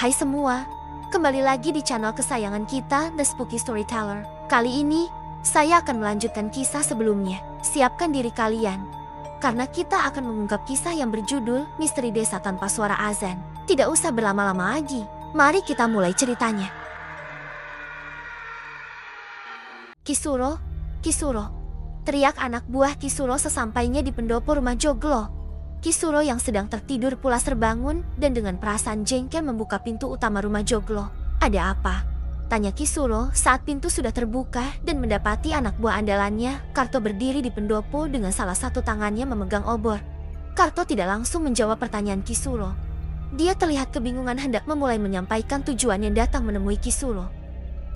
Hai semua, kembali lagi di channel kesayangan kita, The Spooky Storyteller. Kali ini, saya akan melanjutkan kisah sebelumnya. Siapkan diri kalian, karena kita akan mengungkap kisah yang berjudul Misteri Desa Tanpa Suara Azan. Tidak usah berlama-lama lagi, mari kita mulai ceritanya. Kisuro, Kisuro, teriak anak buah Kisuro sesampainya di pendopo rumah Joglo. Kisuro yang sedang tertidur pulas terbangun dan dengan perasaan jengkel membuka pintu utama rumah Joglo. Ada apa? Tanya Kisuro saat pintu sudah terbuka dan mendapati anak buah andalannya, Karto, berdiri di pendopo dengan salah satu tangannya memegang obor. Karto tidak langsung menjawab pertanyaan Kisuro. Dia terlihat kebingungan hendak memulai menyampaikan tujuannya datang menemui Kisuro.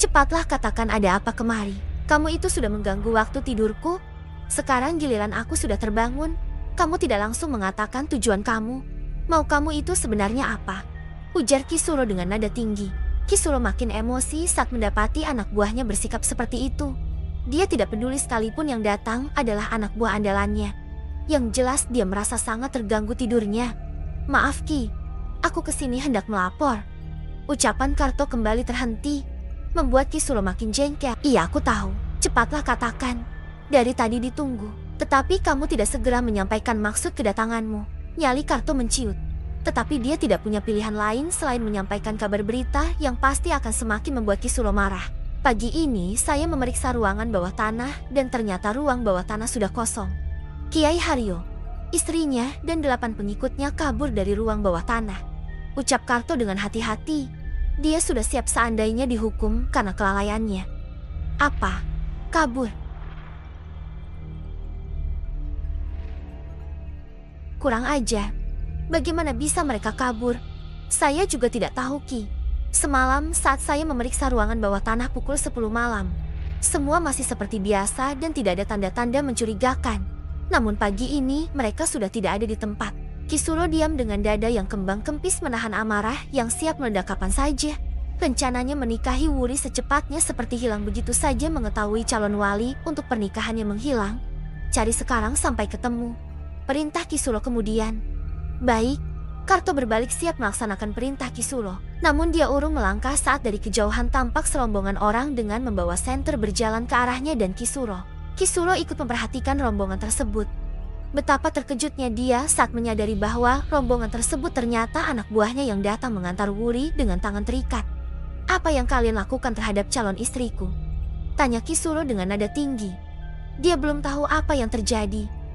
Cepatlah katakan ada apa kemari. Kamu itu sudah mengganggu waktu tidurku. Sekarang giliran aku sudah terbangun. Kamu tidak langsung mengatakan tujuan kamu. Mau kamu itu sebenarnya apa? Ujar Kisuro dengan nada tinggi. Kisuro makin emosi saat mendapati anak buahnya bersikap seperti itu. Dia tidak peduli sekalipun yang datang adalah anak buah andalannya. Yang jelas dia merasa sangat terganggu tidurnya. Maaf Ki, aku kesini hendak melapor. Ucapan Karto kembali terhenti, membuat Kisuro makin jengkel. Iya, aku tahu. Cepatlah katakan. Dari tadi ditunggu. Tetapi kamu tidak segera menyampaikan maksud kedatanganmu. Nyali Karto menciut. Tetapi dia tidak punya pilihan lain selain menyampaikan kabar berita yang pasti akan semakin membuat Kisuro marah. Pagi ini saya memeriksa ruangan bawah tanah dan ternyata ruang bawah tanah sudah kosong. Kiai Haryo, istrinya dan 8 pengikutnya kabur dari ruang bawah tanah. Ucap Karto dengan hati-hati. Dia sudah siap seandainya dihukum karena kelalaiannya. Apa? Kabur? Kurang ajar. Bagaimana bisa mereka kabur? Saya juga tidak tahu Ki. Semalam saat saya memeriksa ruangan bawah tanah pukul 10 malam, semua masih seperti biasa dan tidak ada tanda-tanda mencurigakan. Namun pagi ini mereka sudah tidak ada di tempat. Kisuro diam dengan dada yang kembang kempis menahan amarah yang siap meledak kapan saja. Rencananya menikahi Wuri secepatnya seperti hilang begitu saja mengetahui calon wali untuk pernikahannya menghilang. Cari sekarang sampai ketemu. Perintah Kisuro kemudian. Baik, Karto berbalik siap melaksanakan perintah Kisuro. Namun dia urung melangkah saat dari kejauhan tampak serombongan orang dengan membawa senter berjalan ke arahnya dan Kisuro. Kisuro ikut memperhatikan rombongan tersebut. Betapa terkejutnya dia saat menyadari bahwa rombongan tersebut ternyata anak buahnya yang datang mengantar Wuri dengan tangan terikat. Apa yang kalian lakukan terhadap calon istriku? Tanya Kisuro dengan nada tinggi. Dia belum tahu apa yang terjadi.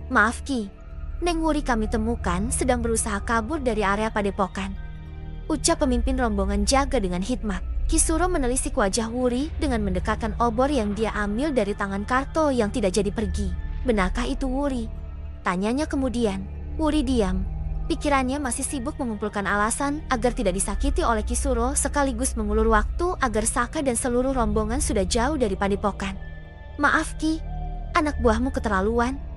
Maaf Ki, Neng Wuri kami temukan sedang berusaha kabur dari area padepokan. Ucap pemimpin rombongan jaga dengan hikmat. Kisuro menelisik wajah Wuri dengan mendekatkan obor yang dia ambil dari tangan Karto yang tidak jadi pergi. Benarkah itu Wuri? Tanyanya kemudian. Wuri diam. Pikirannya masih sibuk mengumpulkan alasan agar tidak disakiti oleh Kisuro sekaligus mengulur waktu agar Saka dan seluruh rombongan sudah jauh dari padepokan. Maaf Ki, anak buahmu keterlaluan.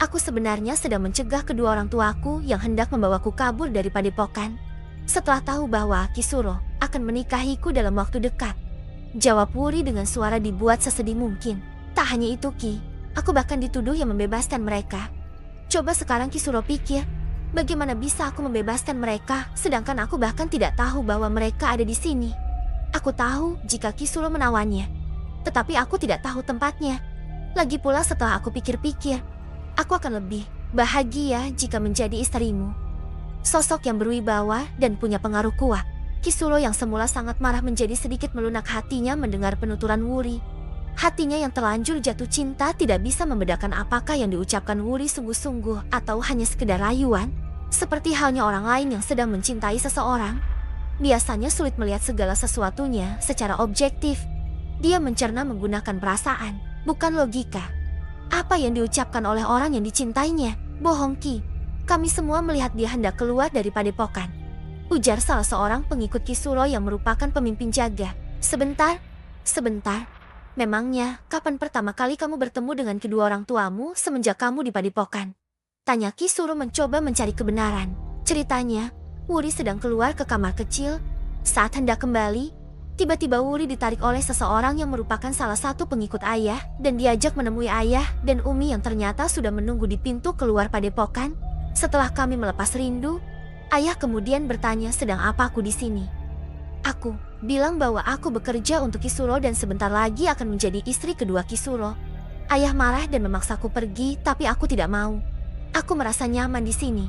Aku sebenarnya sedang mencegah kedua orang tuaku yang hendak membawaku kabur dari padepokan. Setelah tahu bahwa Kisuro akan menikahiku dalam waktu dekat. Jawab Wuri dengan suara dibuat sesedih mungkin. Tak hanya itu Ki, aku bahkan dituduh yang membebaskan mereka. Coba sekarang Kisuro pikir, bagaimana bisa aku membebaskan mereka sedangkan aku bahkan tidak tahu bahwa mereka ada di sini. Aku tahu jika Kisuro menawannya, tetapi aku tidak tahu tempatnya. Lagi pula setelah aku pikir-pikir, aku akan lebih bahagia jika menjadi istrimu. Sosok yang berwibawa dan punya pengaruh kuat. Kisuro yang semula sangat marah menjadi sedikit melunak hatinya mendengar penuturan Wuri. Hatinya yang terlanjur jatuh cinta tidak bisa membedakan apakah yang diucapkan Wuri sungguh-sungguh atau hanya sekedar rayuan. Seperti halnya orang lain yang sedang mencintai seseorang, biasanya sulit melihat segala sesuatunya secara objektif. Dia mencerna menggunakan perasaan, bukan logika. Apa yang diucapkan oleh orang yang dicintainya? Bohong Ki, kami semua melihat dia hendak keluar dari padepokan. Ujar salah seorang pengikut Kisuro yang merupakan pemimpin jaga. Sebentar. Memangnya kapan pertama kali kamu bertemu dengan kedua orang tuamu semenjak kamu di padepokan? Tanya Kisuro mencoba mencari kebenaran. Ceritanya, Wuri sedang keluar ke kamar kecil. Saat hendak kembali, tiba-tiba Wuri ditarik oleh seseorang yang merupakan salah satu pengikut ayah dan diajak menemui ayah dan Umi yang ternyata sudah menunggu di pintu keluar padepokan. Setelah kami melepas rindu, ayah kemudian bertanya sedang apa aku di sini. Aku bilang bahwa aku bekerja untuk Kisuro dan sebentar lagi akan menjadi istri kedua Kisuro. Ayah marah dan memaksaku pergi, tapi aku tidak mau. Aku merasa nyaman di sini.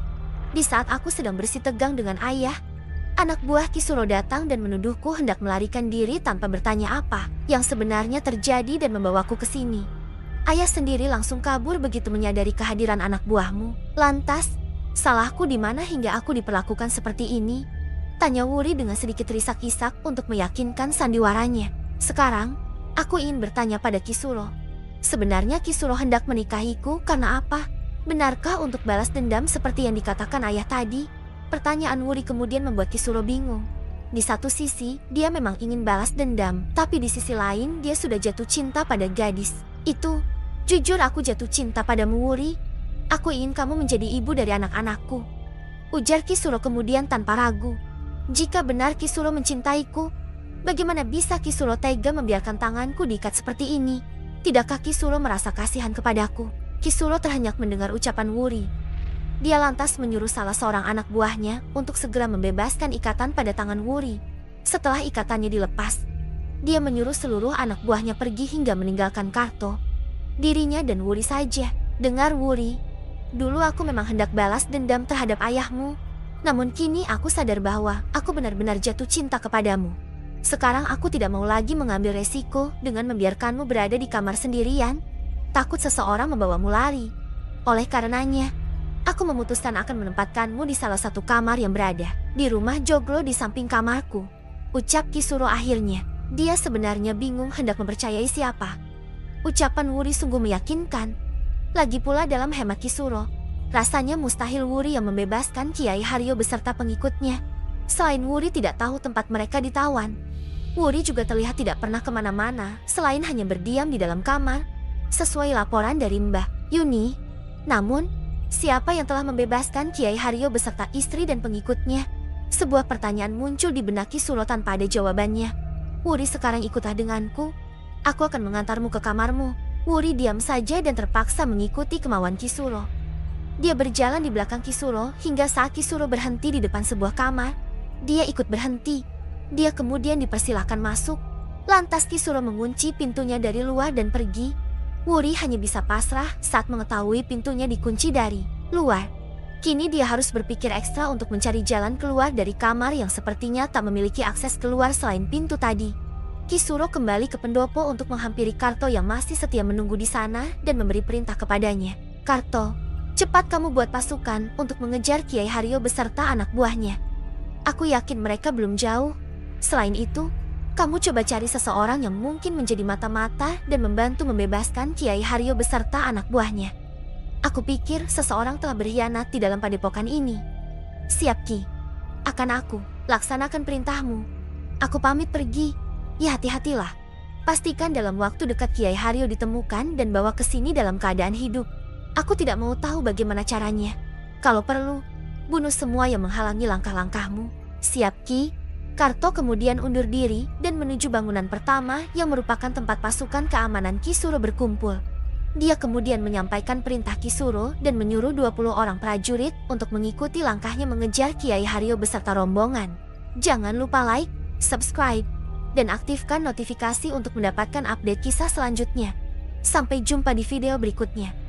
Di saat aku sedang bersih tegang dengan ayah, anak buah Kisuro datang dan menuduhku hendak melarikan diri tanpa bertanya apa yang sebenarnya terjadi dan membawaku ke sini. Ayah sendiri langsung kabur begitu menyadari kehadiran anak buahmu. Lantas, salahku di mana hingga aku diperlakukan seperti ini? Tanya Wuri dengan sedikit risak-isak untuk meyakinkan sandiwaranya. Sekarang, aku ingin bertanya pada Kisuro. Sebenarnya Kisuro hendak menikahiku karena apa? Benarkah untuk balas dendam seperti yang dikatakan ayah tadi? Pertanyaan Wuri kemudian membuat Kisuro bingung. Di satu sisi, dia memang ingin balas dendam, tapi di sisi lain dia sudah jatuh cinta pada gadis itu. Jujur aku jatuh cinta padamu Wuri. Aku ingin kamu menjadi ibu dari anak-anakku, ujar Kisuro kemudian tanpa ragu. Jika benar Kisuro mencintaiku, bagaimana bisa Kisuro tega membiarkan tanganku diikat seperti ini? Tidakkah Kisuro merasa kasihan kepadaku? Kisuro terhenyak mendengar ucapan Wuri. Dia lantas menyuruh salah seorang anak buahnya untuk segera membebaskan ikatan pada tangan Wuri. Setelah ikatannya dilepas, dia menyuruh seluruh anak buahnya pergi hingga meninggalkan Karto. Dirinya dan Wuri saja. Dengar Wuri, dulu aku memang hendak balas dendam terhadap ayahmu. Namun kini aku sadar bahwa aku benar-benar jatuh cinta kepadamu. Sekarang aku tidak mau lagi mengambil resiko dengan membiarkanmu berada di kamar sendirian. Takut seseorang membawamu lari. Oleh karenanya, aku memutuskan akan menempatkanmu di salah satu kamar yang berada di rumah joglo di samping kamarku, ucap Kisuro akhirnya. Dia sebenarnya bingung hendak mempercayai siapa. Ucapan Wuri sungguh meyakinkan. Lagi pula dalam hemat Kisuro, rasanya mustahil Wuri yang membebaskan Kiai Haryo beserta pengikutnya. Selain Wuri tidak tahu tempat mereka ditawan, Wuri juga terlihat tidak pernah kemana-mana selain hanya berdiam di dalam kamar, sesuai laporan dari Mbah Yuni. Namun, siapa yang telah membebaskan Kiai Haryo beserta istri dan pengikutnya? Sebuah pertanyaan muncul di benak Kisuro tanpa ada jawabannya. Wuri, sekarang ikutlah denganku. Aku akan mengantarmu ke kamarmu. Wuri diam saja dan terpaksa mengikuti kemauan Kisuro. Dia berjalan di belakang Kisuro hingga saat Kisuro berhenti di depan sebuah kamar. Dia ikut berhenti. Dia kemudian dipersilahkan masuk. Lantas Kisuro mengunci pintunya dari luar dan pergi. Wuri hanya bisa pasrah saat mengetahui pintunya dikunci dari luar. Kini dia harus berpikir ekstra untuk mencari jalan keluar dari kamar yang sepertinya tak memiliki akses keluar selain pintu tadi. Kisuro kembali ke pendopo untuk menghampiri Karto yang masih setia menunggu di sana dan memberi perintah kepadanya. Karto, cepat kamu buat pasukan untuk mengejar Kiai Haryo beserta anak buahnya. Aku yakin mereka belum jauh. Selain itu, kamu coba cari seseorang yang mungkin menjadi mata-mata dan membantu membebaskan Kiai Haryo beserta anak buahnya. Aku pikir seseorang telah berkhianat di dalam padepokan ini. Siap Ki. Akan aku laksanakan perintahmu. Aku pamit pergi. Ya, hati-hatilah. Pastikan dalam waktu dekat Kiai Haryo ditemukan dan bawa ke sini dalam keadaan hidup. Aku tidak mau tahu bagaimana caranya. Kalau perlu, bunuh semua yang menghalangi langkah-langkahmu. Siap Ki. Karto kemudian undur diri dan menuju bangunan pertama yang merupakan tempat pasukan keamanan Kisuro berkumpul. Dia kemudian menyampaikan perintah Kisuro dan menyuruh 20 orang prajurit untuk mengikuti langkahnya mengejar Kiai Haryo beserta rombongan. Jangan lupa like, subscribe, dan aktifkan notifikasi untuk mendapatkan update kisah selanjutnya. Sampai jumpa di video berikutnya.